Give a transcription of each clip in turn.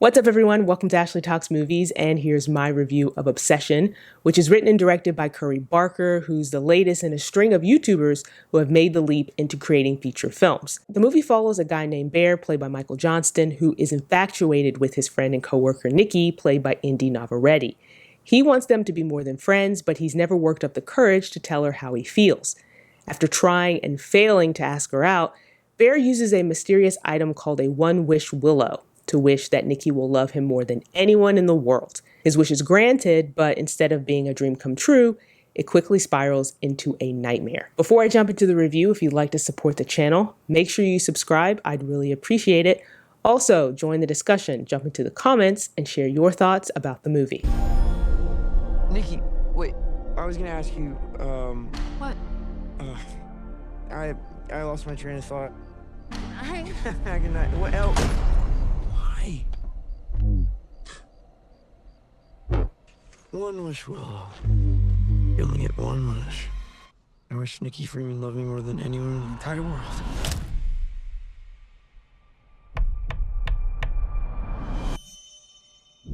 What's up, everyone? Welcome to Ashley Talks Movies, and here's my review of Obsession, which is written and directed by Curry Barker, who's the latest in a string of YouTubers who have made the leap into creating feature films. The movie follows a guy named Bear, played by Michael Johnston, who is infatuated with his friend and coworker Nikki, played by Indy Navarrete. He wants them to be more than friends, but he's never worked up the courage to tell her how he feels. After trying and failing to ask her out, Bear uses a mysterious item called a one-wish willow to wish that Nikki will love him more than anyone in the world. His wish is granted, but instead of being a dream come true, it quickly spirals into a nightmare. Before I jump into the review, if you'd like to support the channel, make sure you subscribe. I'd really appreciate it. Also, join the discussion, jump into the comments, and share your thoughts about the movie. Nikki, wait, I was gonna ask you, What? I lost my train of thought. I... Good night. What else? Why? One wish, Willow. You only get one wish. I wish Nikki Freeman loved me more than anyone in the entire world.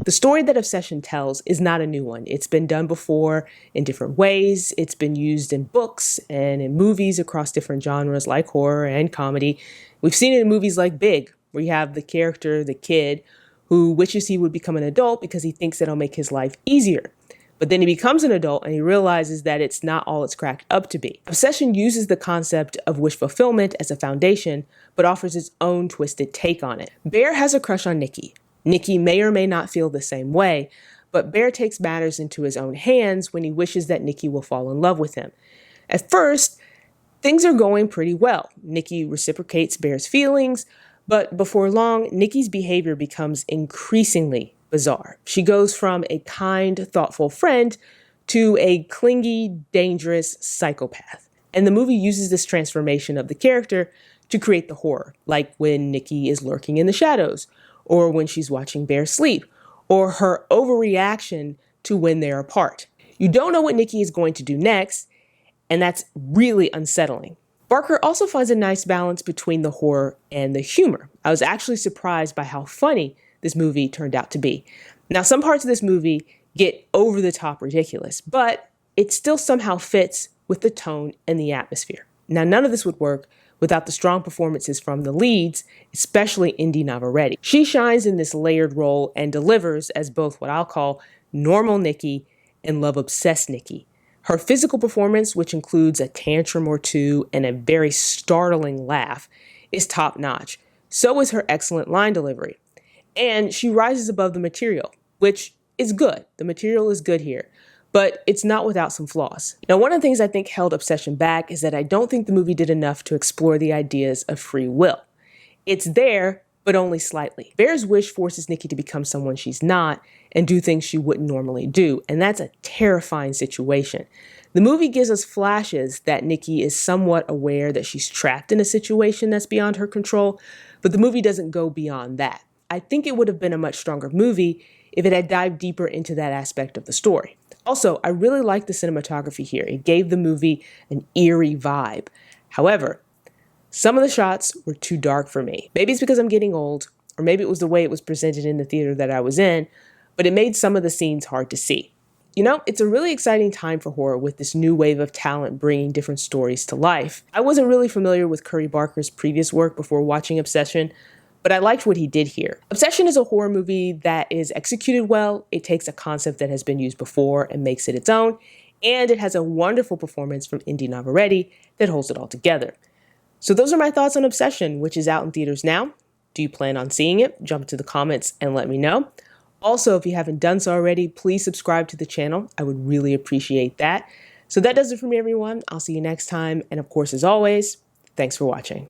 The story that Obsession tells is not a new one. It's been done before in different ways. It's been used in books and in movies across different genres like horror and comedy. We've seen it in movies like Big, where you have the character, the kid, who wishes he would become an adult because he thinks it'll make his life easier. But then he becomes an adult and he realizes that it's not all it's cracked up to be. Obsession uses the concept of wish fulfillment as a foundation, but offers its own twisted take on it. Bear has a crush on Nikki. Nikki may or may not feel the same way, but Bear takes matters into his own hands when he wishes that Nikki will fall in love with him. At first, things are going pretty well. Nikki reciprocates Bear's feelings, but before long, Nikki's behavior becomes increasingly bizarre. She goes from a kind, thoughtful friend to a clingy, dangerous psychopath. And the movie uses this transformation of the character to create the horror, like when Nikki is lurking in the shadows, or when she's watching Bear sleep, or her overreaction to when they're apart. You don't know what Nikki is going to do next, and that's really unsettling. Barker also finds a nice balance between the horror and the humor. I was actually surprised by how funny this movie turned out to be. Now, some parts of this movie get over the top ridiculous, but it still somehow fits with the tone and the atmosphere. Now, none of this would work without the strong performances from the leads, especially Indy Navarrete. She shines in this layered role and delivers as both what I'll call normal Nikki and love-obsessed Nikki. Her physical performance, which includes a tantrum or two and a very startling laugh, is top-notch. So is her excellent line delivery. And she rises above the material, which is good. The material is good here, but it's not without some flaws. Now, one of the things I think held Obsession back is that I don't think the movie did enough to explore the ideas of free will. It's there, but only slightly. Bear's wish forces Nikki to become someone she's not and do things she wouldn't normally do, and that's a terrifying situation. The movie gives us flashes that Nikki is somewhat aware that she's trapped in a situation that's beyond her control, but the movie doesn't go beyond that. I think it would have been a much stronger movie if it had dived deeper into that aspect of the story. Also, I really liked the cinematography here. It gave the movie an eerie vibe. However, some of the shots were too dark for me. Maybe it's because I'm getting old, or maybe it was the way it was presented in the theater that I was in, but it made some of the scenes hard to see. You know, it's a really exciting time for horror with this new wave of talent bringing different stories to life. I wasn't really familiar with Curry Barker's previous work before watching Obsession, but I liked what he did here. Obsession is a horror movie that is executed well. It takes a concept that has been used before and makes it its own, and it has a wonderful performance from Indy Navarrete that holds it all together. So those are my thoughts on Obsession, which is out in theaters now. Do you plan on seeing it? Jump into the comments and let me know. Also, if you haven't done so already, please subscribe to the channel. I would really appreciate that. So that does it for me, everyone. I'll see you next time. And of course, as always, thanks for watching.